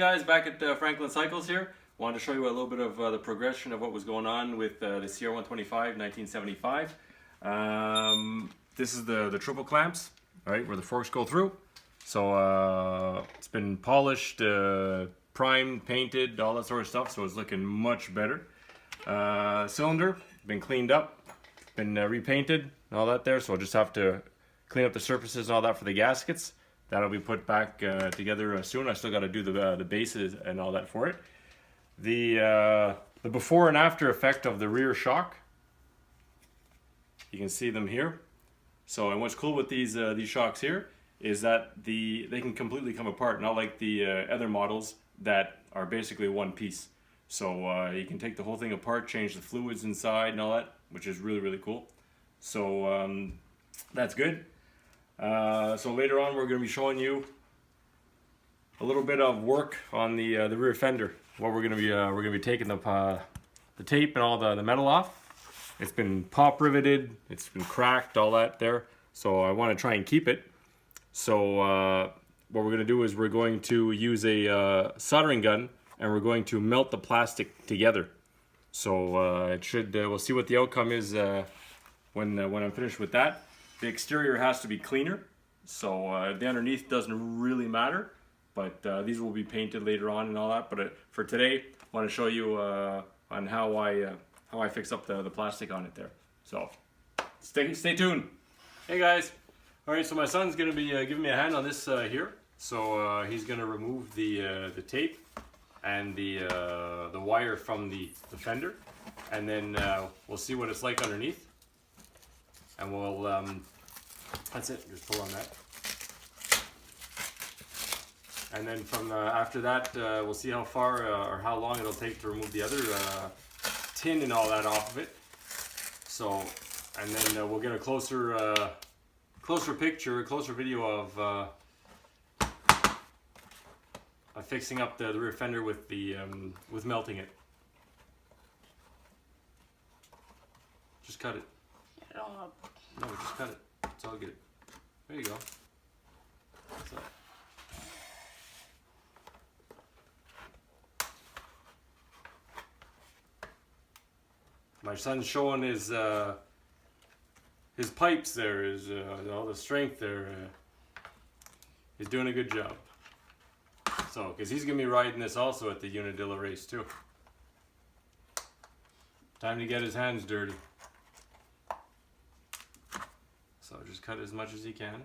guys, back at Franklin Cycles here. Wanted to show you a little bit of the progression of what was going on with the Cr125 1975. This is the triple clamps, right, where the forks go through. So it's been polished, primed, painted, all that sort of stuff, so it's looking much better. Cylinder, been cleaned up, been repainted, and all that there, so I'll just have to clean up the surfaces and all that for the gaskets. That'll be put back together soon. I still got to do the bases and all that for it. The before and after effect of the rear shock, you can see them here. So, and what's cool with these shocks here is that they can completely come apart, not like the other models that are basically one piece. So you can take the whole thing apart, change the fluids inside and all that, which is really, really cool. So that's good. So later on we're going to be showing you a little bit of work on the rear fender. What we're going to be taking the tape and all the metal off. It's been pop riveted, it's been cracked, all that there. So I want to try and keep it. So what we're going to do is we're going to use a soldering gun and we're going to melt the plastic together. So it should we'll see what the outcome is when I'm finished with that. The exterior has to be cleaner, so the underneath doesn't really matter, but these will be painted later on and all that. But for today, I want to show you on how I fix up the plastic on it there. So stay tuned. Hey guys, all right. So my son's gonna be giving me a hand on this here. So he's gonna remove the tape and the wire from the fender, and then we'll see what it's like underneath. And we'll, that's it, just pull on that. And then from after that, we'll see how far or how long it'll take to remove the other tin and all that off of it. So, and then we'll get a closer picture, a closer video of fixing up the rear fender with with melting it. Just cut it. No, just cut it. It's all good. There you go. So. My son's showing his pipes there, all the strength there. He's doing a good job. So, because he's going to be riding this also at the Unidilla race too. Time to get his hands dirty. So just cut as much as you can.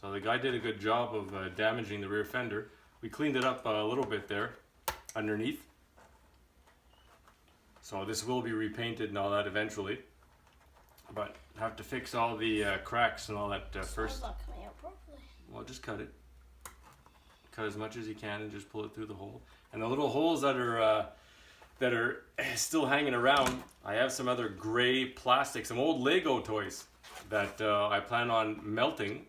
So the guy did a good job of damaging the rear fender. We cleaned it up a little bit there underneath. So this will be repainted and all that eventually. But have to fix all the cracks and all that first. It's not coming out properly. Well, just cut it. Cut as much as you can and just pull it through the hole. And the little holes that are still hanging around, I have some other gray plastic, some old Lego toys that I plan on melting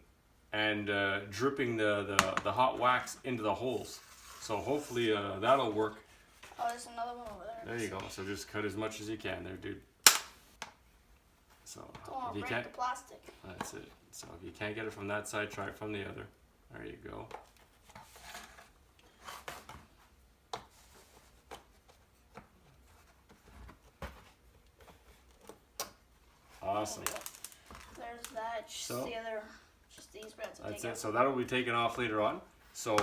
and dripping the hot wax into the holes. So hopefully that'll work. Oh, there's another one over there. There you go. So just cut as much as you can there, dude. So Don't if you break can't, the plastic. that's it. So if you can't get it from that side, try it from the other. There you go. Awesome. There's that. Just So, the other. Just these reds. That's it. So that'll be taken off later on. So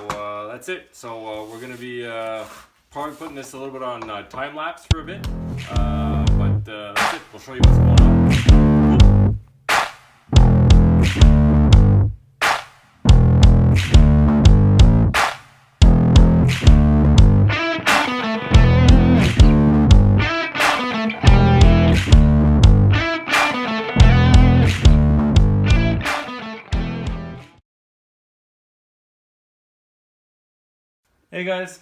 that's it. So we're gonna be probably putting this a little bit on time lapse for a bit. But that's it. We'll show you what's going on. Hey guys,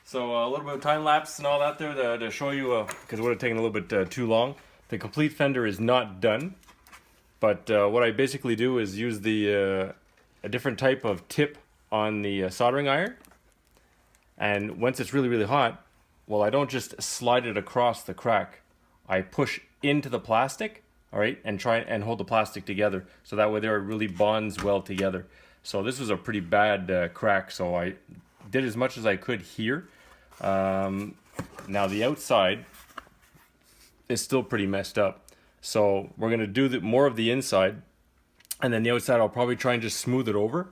so a little bit of time lapse and all that there to show you, because it would have taken a little bit too long. The complete fender is not done, but what I basically do is use a different type of tip on the soldering iron, and once it's really, really hot, well, I don't just slide it across the crack. I push into the plastic all right, and try and hold the plastic together. So that way there it really bonds well together. So this was a pretty bad crack, so I did as much as I could here. Now the outside is still pretty messed up. So we're gonna do more of the inside, and then the outside I'll probably try and just smooth it over.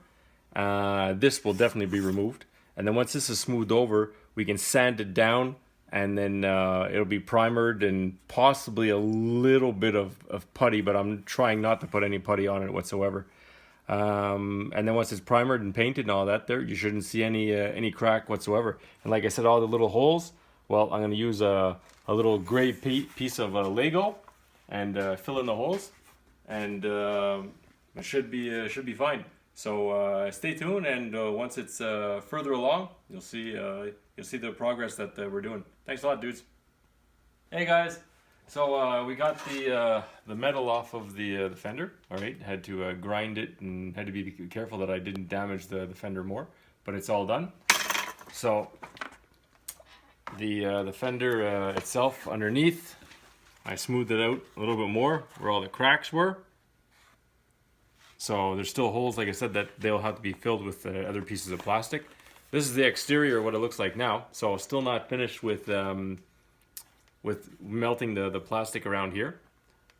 This will definitely be removed. And then once this is smoothed over, we can sand it down, and then it'll be primered and possibly a little bit of putty, but I'm trying not to put any putty on it whatsoever. And then once it's primered and painted and all that, there you shouldn't see any crack whatsoever. And like I said, all the little holes, well, I'm going to use a little gray piece of Lego and fill in the holes, and it should be fine. So stay tuned, and once it's further along, you'll see the progress that we're doing. Thanks a lot, dudes. Hey guys, so we got the metal off of the fender. All right, had to grind it and had to be careful that I didn't damage the fender more, but it's all done. So the fender itself underneath, I smoothed it out a little bit more where all the cracks were. So there's still holes, like I said, that they'll have to be filled with other pieces of plastic. This is the exterior, what it looks like now. So still not finished with melting the plastic around here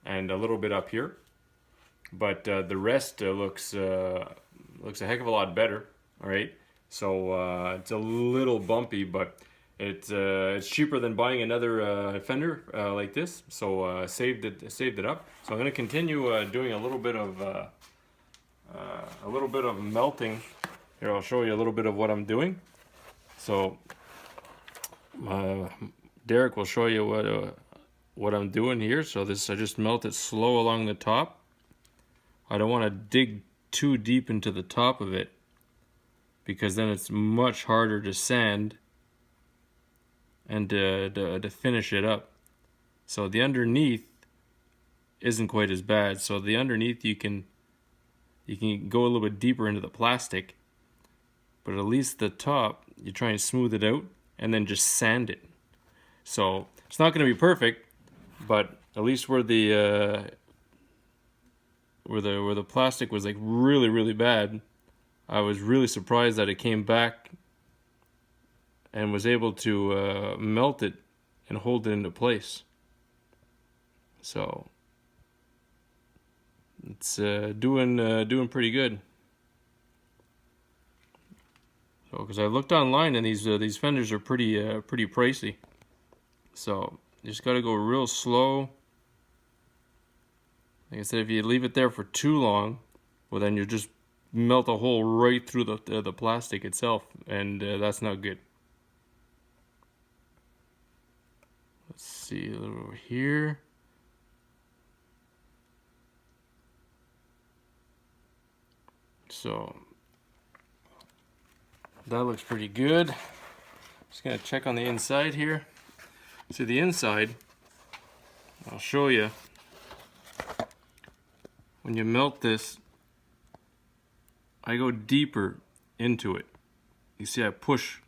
and a little bit up here. But the rest looks a heck of a lot better. All right. So it's a little bumpy, but it's cheaper than buying another fender like this. So saved it up. So I'm going to continue doing a little bit of melting. Here, I'll show you a little bit of what I'm doing. So Derek will show you what I'm doing here. So I just melt it slow along the top. I don't want to dig too deep into the top of it, because then it's much harder to sand and to finish it up. So the underneath isn't quite as bad. So the underneath you can go a little bit deeper into the plastic, but at least the top you try and smooth it out and then just sand it. So it's not going to be perfect, but at least where the plastic was like really bad, I was really surprised that it came back and was able to melt it and hold it into place. So it's doing pretty good. So because I looked online, and these fenders are pretty pricey. So you just got to go real slow. Like I said, if you leave it there for too long, well, then you just melt a hole right through the plastic itself, and that's not good. Let's see, a little over here. So that looks pretty good. Just gonna check on the inside here. See the inside, I'll show you. When you melt this, I go deeper into it. You see I push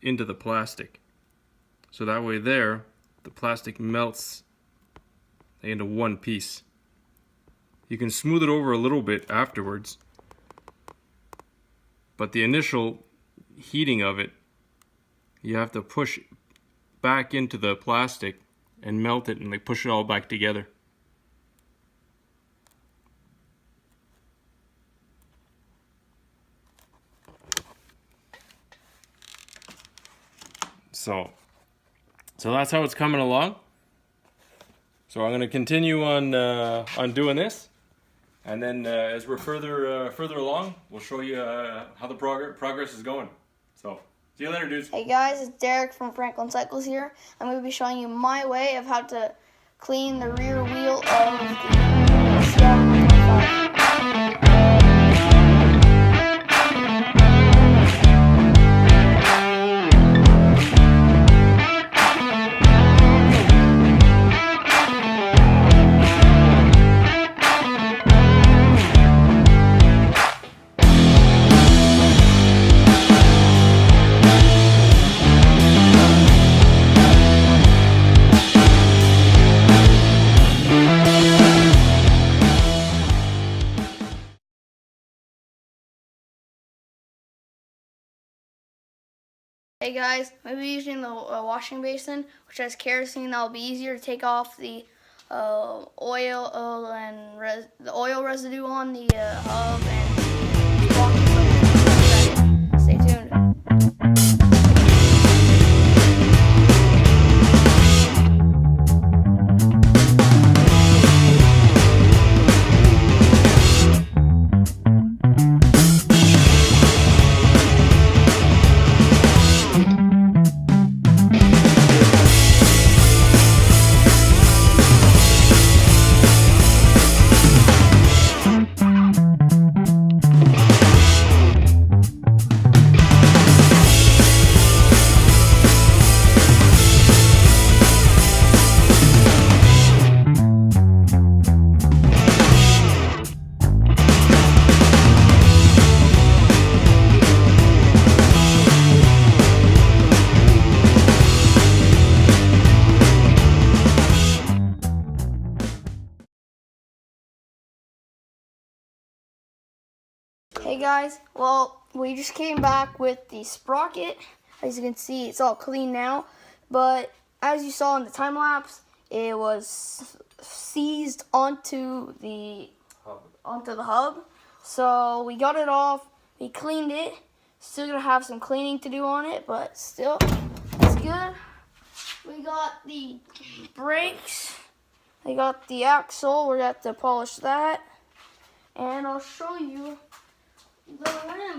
into the plastic. So that way there, the plastic melts into one piece. You can smooth it over a little bit afterwards, but the initial heating of it, you have to push back into the plastic and melt it and like push it all back together. So that's how it's coming along. So I'm going to continue on doing this, and then as we're further along, we'll show you how the progress is going. So see you later, dudes. Hey guys, it's Derek from Franklin Cycles here. I'm going to be showing you my way of how to clean the rear wheel of the Cr125. Hey guys, maybe using the washing basin, which has kerosene, that'll be easier to take off the oil and the oil residue on the hub and sprocket. Stay tuned. Hey guys, well, we just came back with the sprocket. As you can see, it's all clean now, but as you saw in the time lapse, it was seized onto the hub. So we got it off, we cleaned it. Still gonna have some cleaning to do on it, but still, it's good. We got the brakes, I got the axle, we're gonna have to polish that, and I'll show you the rim.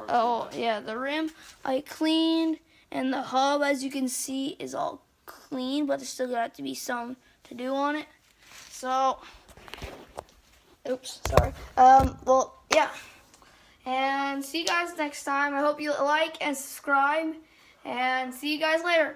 Oh yeah, the rim I cleaned, and the hub, as you can see, is all clean, but there's still got to be some to do on it. So, oops, sorry. Well, yeah. And see you guys next time. I hope you like and subscribe, and see you guys later.